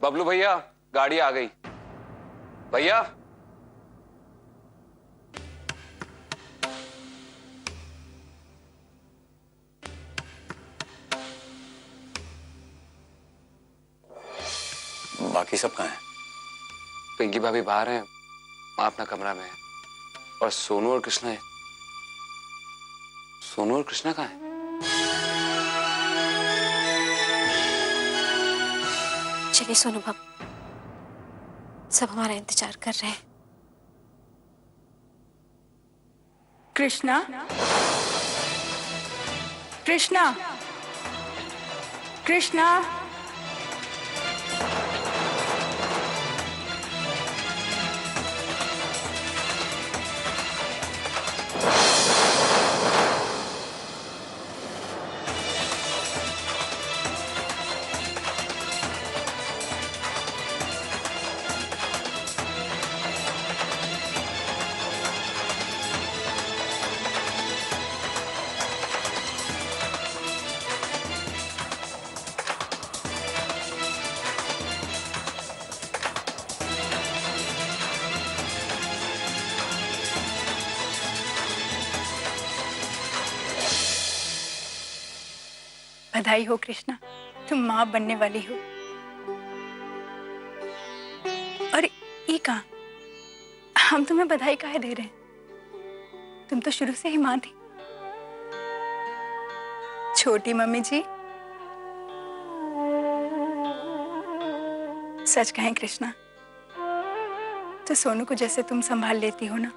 बबलू भैया, गाड़ी आ गई। भैया बाकी सब कहाँ हैं? पिंकी भाभी बाहर हैं, माँ अपना कमरा में है। और सोनू और कृष्णा है। सोनू और कृष्णा कहाँ है? चलिए सोनू बाबू, सब हमारा इंतजार कर रहे हैं। कृष्णा, कृष्णा, कृष्णा, बधाई हो कृष्णा, तुम माँ बनने वाली हो। और ये कहाँ, हम तुम्हें बधाई काहे दे रहे हैं? तुम तो शुरू से ही माँ थी। छोटी मम्मी जी, सच कहें कृष्णा, तो सोनू को जैसे तुम संभाल लेती हो ना,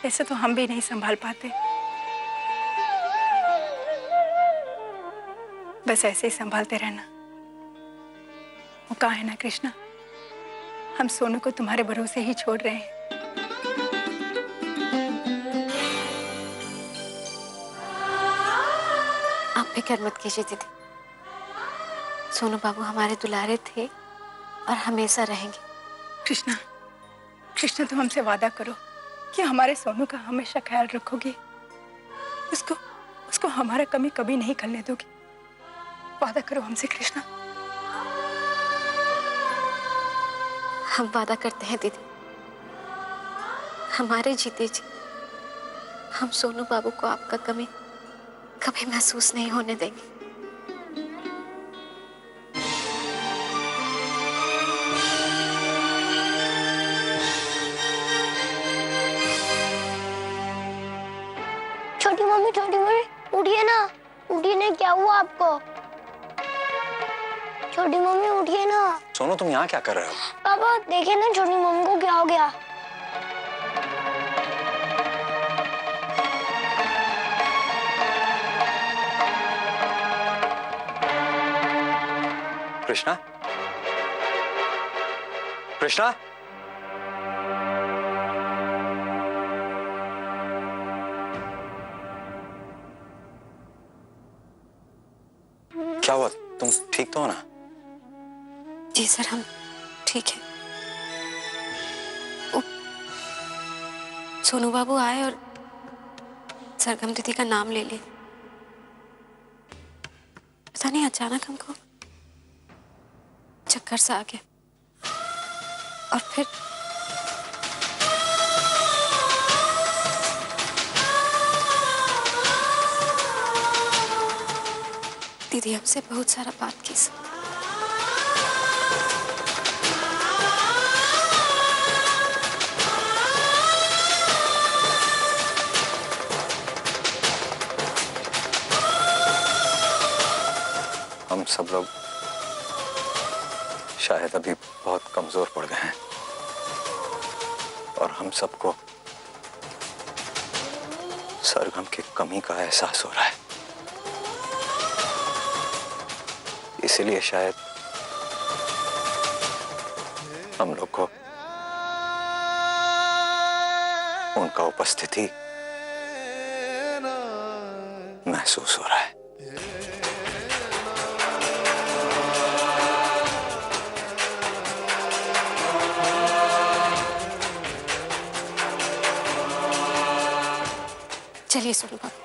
वैसे तो हम भी नहीं संभाल पाते। बस ऐसे ही संभालते रहना। वो कहा है ना कृष्णा, हम सोनू को तुम्हारे भरोसे ही छोड़ रहे हैं। आप फिक्र मत कीजिए दीदी, सोनू बाबू हमारे दुलारे थे और हमेशा रहेंगे। कृष्णा, कृष्णा तुम हमसे वादा करो कि हमारे सोनू का हमेशा ख्याल रखोगी। उसको हमारा कमी कभी नहीं करने दोगी। वादा करो हमसे कृष्णा। हम वादा करते हैं दीदी, हमारे जीते जी हम सोनू बाबू को आपका कमी कभी महसूस नहीं होने देंगे। छोटी मम्मी उठिए ना, उठिए ना, क्या हुआ आपको? छोटी मम्मी उठिए ना। सोनू तुम यहाँ क्या कर रहे हो? पापा देखिए ना, छोटी मम्मी को क्या हो गया। कृष्णा, कृष्णा, क्या हुआ? तुम ठीक तो हो ना? जी सर, हम ठीक है। सोनू बाबू आए और सरगम दीदी का नाम ले लिए। पता नहीं अचानक हमको चक्कर सा आ गया और फिर दीदी हमसे बहुत सारा बात की। हम सब लोग शायद अभी बहुत कमजोर पड़ गए हैं और हम सबको सरगम की कमी का एहसास हो रहा है। इसलिए शायद हम लोग को उनका उपस्थिति महसूस हो रहा है। चलिए सोनू बाबू,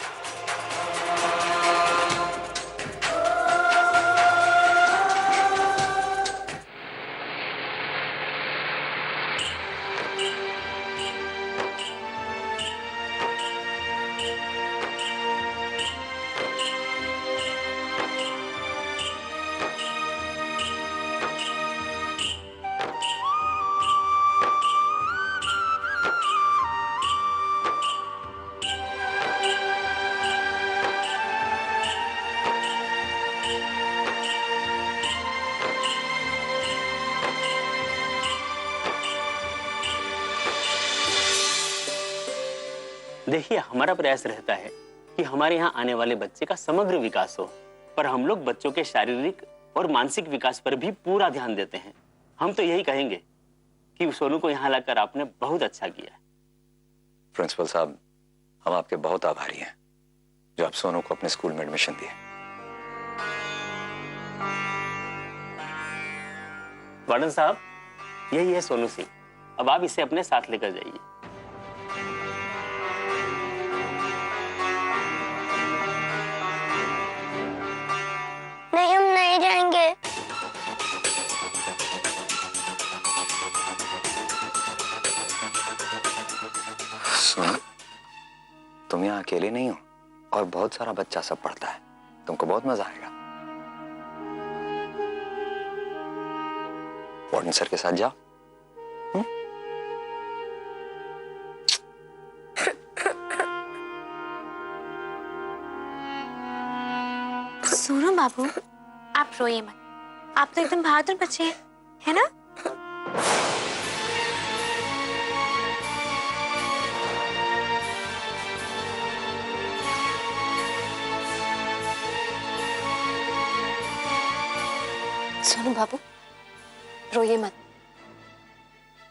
देखिए, हमारा प्रयास रहता है कि हमारे यहाँ आने वाले बच्चे का समग्र विकास हो, पर हम लोग बच्चों के शारीरिक और मानसिक विकास पर भी पूरा ध्यान देते हैं। हम तो यही कहेंगे कि सोनू को यहाँ लाकर आपने बहुत अच्छा किया। प्रिंसिपल साहब, हम आपके बहुत आभारी हैं जो आप सोनू को अपने स्कूल में एडमिशन दिए। वार्डन साहब, यही है सोनू सिंह। अब आप इसे अपने साथ लेकर जाइए। नहीं, हम नहीं जाएंगे। सोनू, तुम यहाँ अकेले नहीं हो और बहुत सारा बच्चा सब पढ़ता है, तुमको बहुत मजा आएगा। वार्डन सर के साथ जाओ। सोनू बाबू, आप रोइए मत। आप तो एकदम बहादुर बच्चे हैं, है ना? सोनू बाबू, रोइए मत।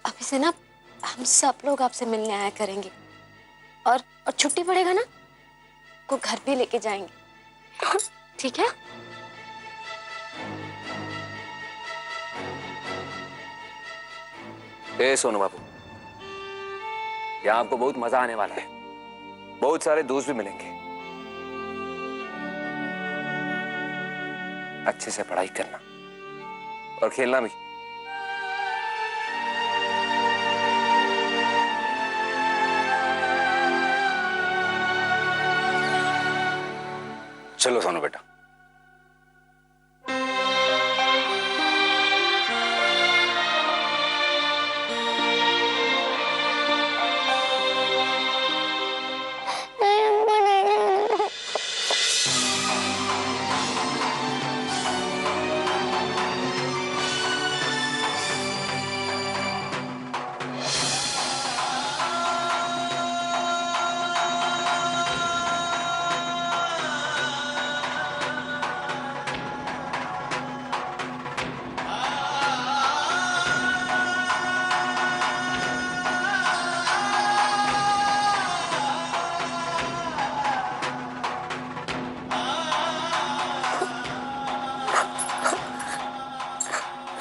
अभी से ना हम सब लोग आपसे मिलने आया करेंगे, और छुट्टी पड़ेगा ना को घर भी लेके जाएंगे, ठीक है? ए सोनू बाबू, यहाँ आपको बहुत मजा आने वाला है। बहुत सारे दोस्त भी मिलेंगे। अच्छे से पढ़ाई करना और खेलना भी। चलो सोनू बेटा। नहीं, हमको नहीं जाएंगे।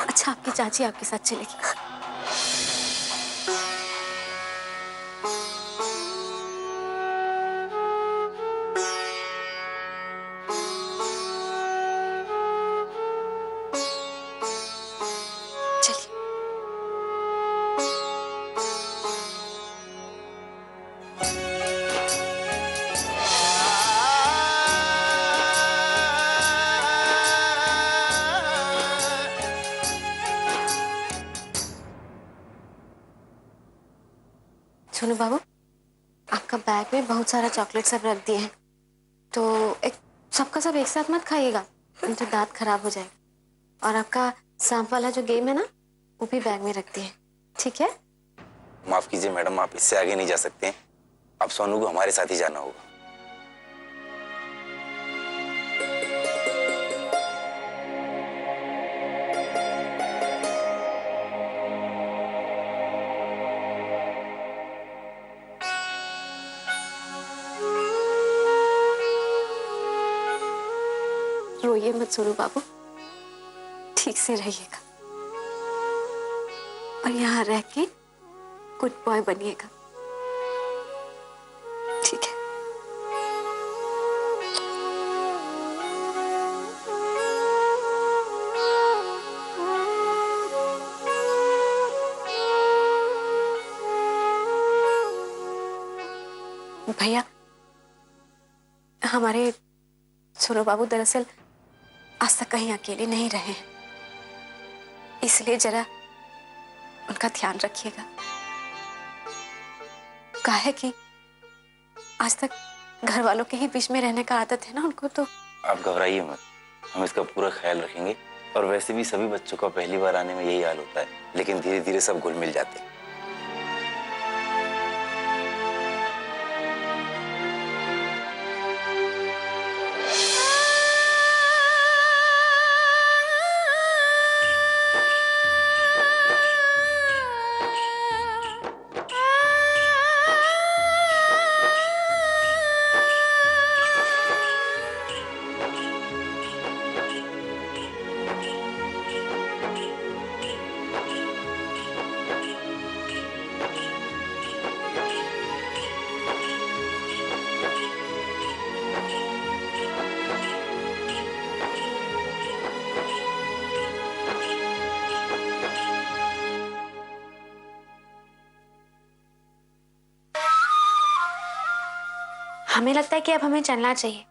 अच्छा, आपकी चाची आपके साथ चलेगी। चलिए। सोनू बाबू, आपका बैग में बहुत सारा चॉकलेट सब रख दिए हैं, तो एक सबका सब एक साथ मत खाइएगा, नहीं तो दांत खराब हो जाएगा। और आपका सांप वाला जो गेम है ना, वो भी बैग में रख दिए, ठीक है? माफ कीजिए मैडम, आप इससे आगे नहीं जा सकते हैं। अब सोनू को हमारे साथ ही जाना होगा। रोइए मत सोनू बाबू, ठीक से रहिएगा और यहाँ रह के गुड बॉय बनिएगा, ठीक है? भैया, हमारे सोनू बाबू दरअसल आज तक कहीं अकेले नहीं रहे हैं, इसलिए जरा उनका ध्यान रखिएगा। काहे कि आज तक घर वालों के ही बीच में रहने का आदत है ना उनको, तो आप घबराइए मत, हम इसका पूरा ख्याल रखेंगे। और वैसे भी सभी बच्चों का पहली बार आने में यही हाल होता है, लेकिन धीरे धीरे सब घुल मिल जाते हैं। हमें लगता है कि अब हमें चलना चाहिए।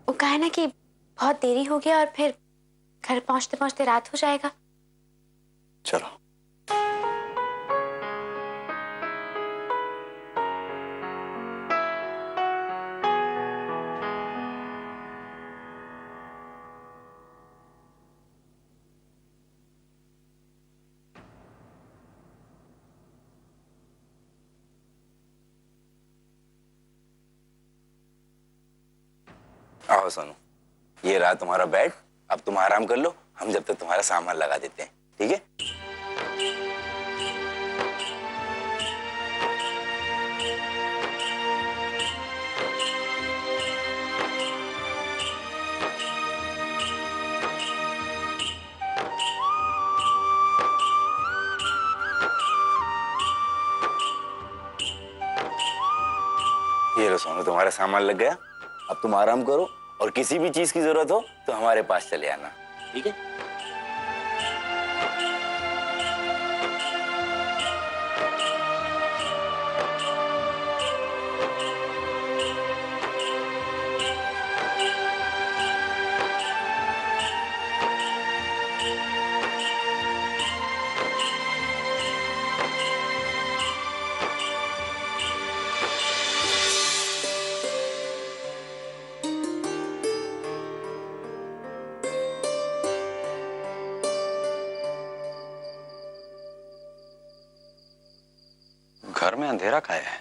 वो कहा है ना कि बहुत देरी हो गया और फिर घर पहुंचते पहुंचते रात हो जाएगा। चलो। आओ सोनू, ये रहा तुम्हारा बेड। अब तुम आराम कर लो, हम जब तक तुम्हारा सामान लगा देते हैं, ठीक है? ये लो सोनू, तुम्हारा सामान लग गया। अब तुम आराम करो और किसी भी चीज की जरूरत हो तो हमारे पास चले आना, ठीक है? घर में अंधेरा काहे है?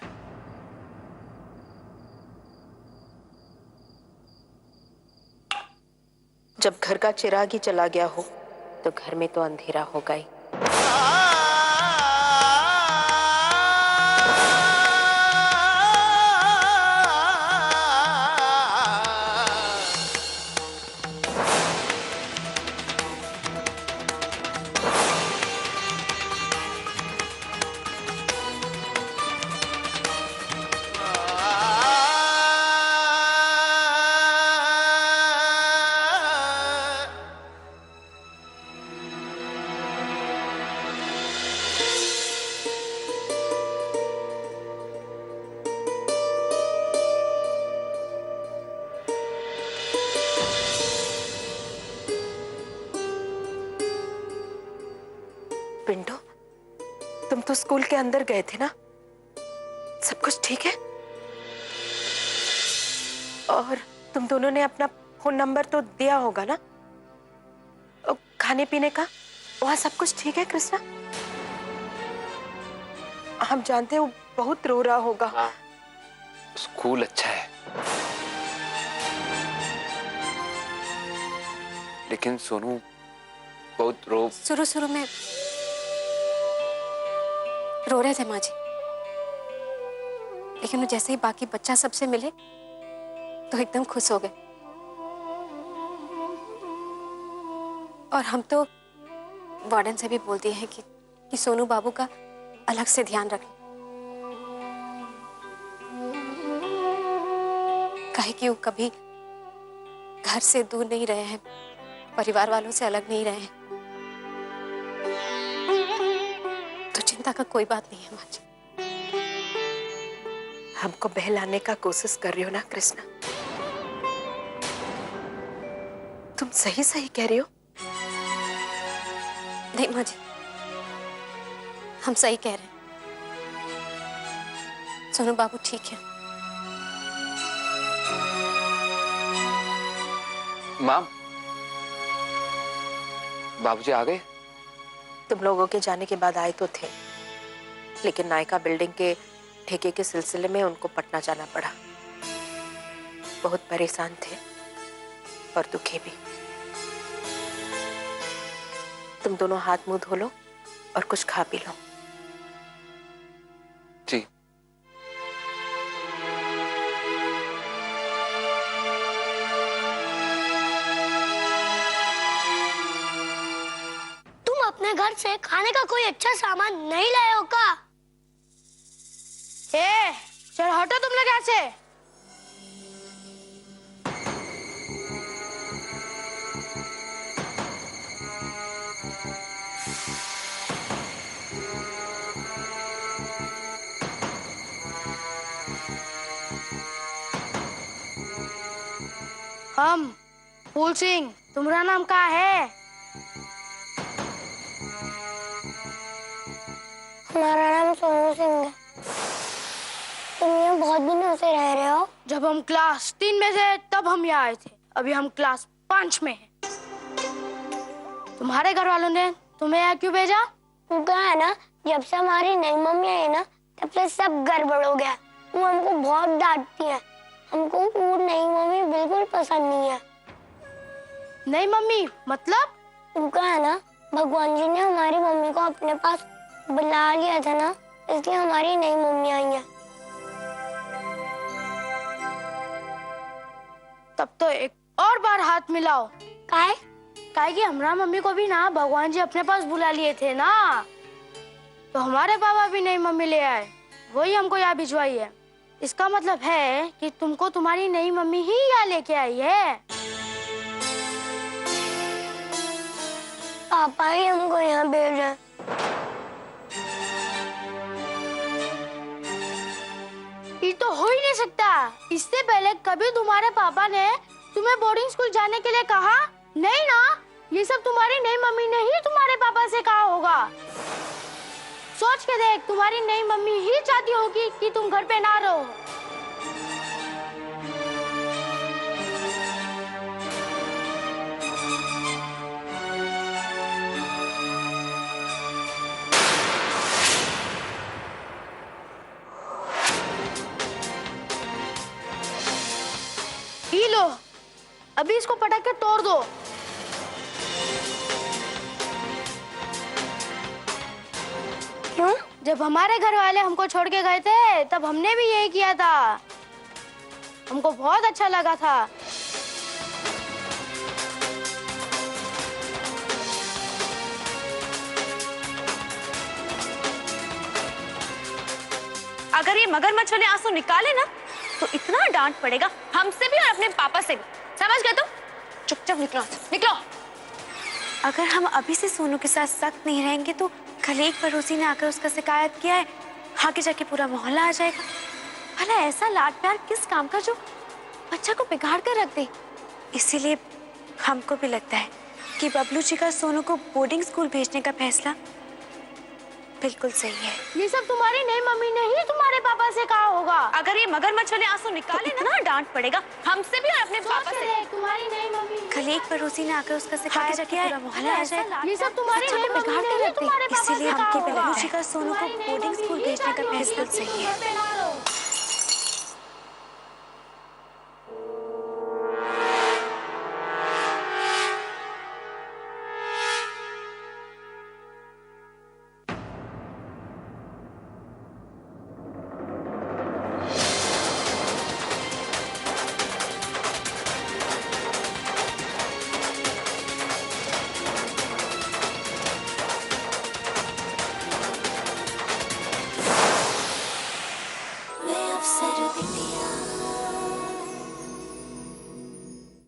जब घर का चिराग ही चला गया हो तो घर में तो अंधेरा होगा ही। पिंटू, तुम तो स्कूल के अंदर गए थे ना? सब कुछ ठीक है? और तुम दोनों ने अपना फोन नंबर तो दिया होगा ना? और खाने पीने का वहां सब कुछ ठीक है कृष्णा? हम जानते हैं वो बहुत रो रहा होगा। हाँ, स्कूल अच्छा है, लेकिन सोनू बहुत शुरू में रो रहे थे माँ जी, लेकिन वो जैसे ही बाकी बच्चा सबसे मिले तो एकदम खुश हो गए। और हम तो वार्डन से भी बोल दिए हैं कि सोनू बाबू का अलग से ध्यान रखें, काहे कि वो कभी घर से दूर नहीं रहे हैं, परिवार वालों से अलग नहीं रहे हैं, तो चिंता का कोई बात नहीं है माँ जी। हमको बहलाने का कोशिश कर रही हो ना कृष्णा? तुम सही सही कह रही हो। नहीं माँ जी, हम सही कह रहे हैं। सोनू बाबू ठीक है। माँ, बाबूजी आ गए? तुम लोगों के जाने के बाद आए तो थे, लेकिन नायका बिल्डिंग के ठेके के सिलसिले में उनको पटना जाना पड़ा। बहुत परेशान थे और दुखी भी। तुम दोनों हाथ मुंह धो लो और कुछ खा पी लो। जी। तुम अपने घर से खाने का कोई अच्छा सामान नहीं लाए हो का? चल हटो तुम लोग यहाँ से। हम फूल सिंह, तुम्हारा नाम क्या है? हमारा नाम सोनू सिंह है। तुम यहाँ बहुत दिनों से रह रहे हो? जब हम क्लास 3 में थे तब हम यहाँ आए थे। अभी हम क्लास 5 में हैं। तुम्हारे घर वालों ने तुम्हें यहाँ क्यों भेजा? वो क्या है ना, जब से हमारी नई मम्मी आई ना तब से सब गड़बड़ हो गया। वो हमको बहुत डांटती है। हमको वो नई मम्मी बिल्कुल पसंद नहीं है। नई मम्मी मतलब? वो क्या है ना, भगवान जी ने हमारी मम्मी को अपने पास बुला लिया था ना, इसलिए हमारी नई मम्मी आई है। तब तो एक और बार हाथ मिलाओ। काहे? काहे कि हमारा मम्मी को भी ना भगवान जी अपने पास बुला लिए थे ना, तो हमारे पापा भी नई मम्मी ले आए, वही हमको यहाँ भिजवाई है। इसका मतलब है कि तुमको तुम्हारी नई मम्मी ही यहाँ लेके आई है। पापा ही हमको यहाँ भेज रहे हैं। ये तो हो ही नहीं सकता। इससे पहले कभी तुम्हारे पापा ने तुम्हें बोर्डिंग स्कूल जाने के लिए कहा? नहीं ना, ये सब तुम्हारी नई मम्मी ने ही तुम्हारे पापा से कहा होगा। सोच के देख, तुम्हारी नई मम्मी ही चाहती होगी कि तुम घर पे ना रहो। ये लो, अभी इसको पटक के तोड़ दो। क्यों? जब हमारे घर वाले हमको छोड़ के गए थे तब हमने भी यही किया था। हमको बहुत अच्छा लगा था। अगर ये मगरमच्छ वाले आंसू निकाले ना तो इतना डांट पड़ेगा हमसे भी और अपने पापा से भी। समझ गए तुम? चुपचाप निकलो, निकलो। अगर हम अभी से सोनू के साथ सख्त नहीं रहेंगे तो कल एक पड़ोसी ने आकर उसका शिकायत किया है, आगे जाके पूरा मोहल्ला आ जाएगा। भला ऐसा लाड प्यार किस काम का जो बच्चा को बिगाड़ कर रख दे। इसीलिए हमको भी लगता है कि बबलू जी का सोनू को बोर्डिंग स्कूल भेजने का फैसला बिल्कुल सही है। ये सब तुम्हारी नई मम्मी ने ही तुम्हारे पापा से कहा होगा। अगर ये मगरमच्छ वाले आंसू निकाले ना डांट पड़ेगा हमसे भी और अपने पापा से। तुम्हारी नई मम्मी। कल एक पड़ोसी ने आकर उसका शिकायत किया है, मोहल्ला आ जाएगा। ये सब तुम्हारी नई मम्मी ने ही तुम्हारे पापा से इसीलिए कहा हमको होगा। बबलू जी का सोनू को बोर्डिंग स्कूल भेजने का फैसला सही है।